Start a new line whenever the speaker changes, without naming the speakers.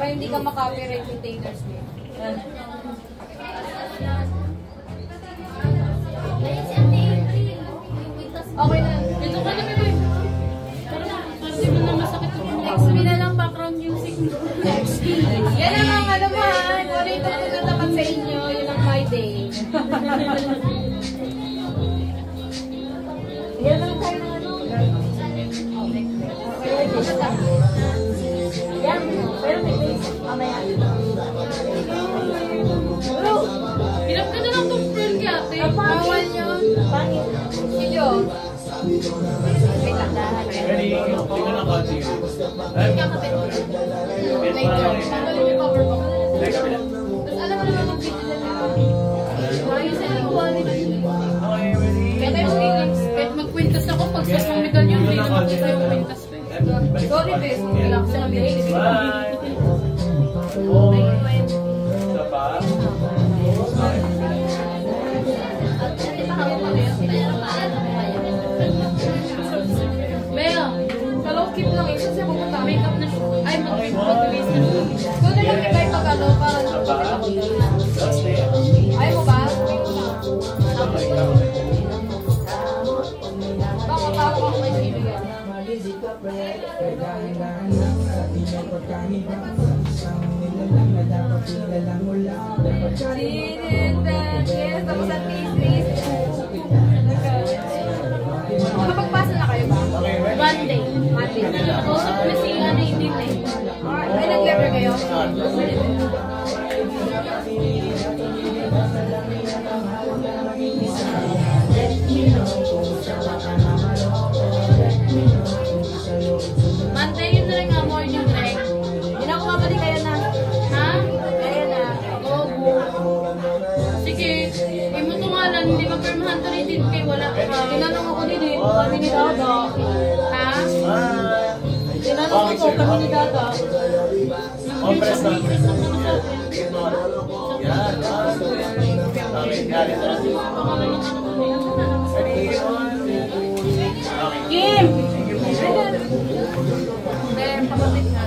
Para hindi ka makapiright ni Taylor Swift. Okay na. Ito ka na, bebe. Kasi mo na masakit ito. Next me na lang background music. Next me. Yan ang mga naman. Wala ito natapat sa inyo. Yun ang my day. Yan lang tayo ng ano. Yan. Pero may base. Mamaya. Hirap ka na lang itong friend kaya, ate. Bawal yun. Pangit. Video. Wait lang.
Ready? Tingnan ang konti.
Kakapit mo. Later. Tanggalin yung cover ko. Tapos alam mo naman mag-video na nito. Ayun sa yung quality.
Okay, ready?
Kaya tayo mag-games. Kahit mag-quintas ako, pag sa mga medal yun, hindi naman kita yung quintas ko. Sorry, bes. Relax siya kami.
Bye! Oh, isa pa?
Maya, kalau keep lang isa siya pupunta, makeup na siya. Ay, mag-face na siya. So, nag-ibigay pag-ano, parang ay mo ba? Baka tao ako may ibigay. Yes, tapos at least kapagpasa na kayo ba? Monday. Kausap ko na si Ana hindi na eh. May nag-lever kayo? Monday yun na rin nga morning break. Hindi na ako mabalik kayo na. Ha? Kaya na. Sige. Imutungalan. Hindi mapirmahan to rin din kayo. Wala ka. Tinanong ako ni din. Kami ni Dada. Ha? Tinanong ako kami ni Dada.
Compress na. Yan. Okay, galit na rin.
Kim! Hindi, pakapit na.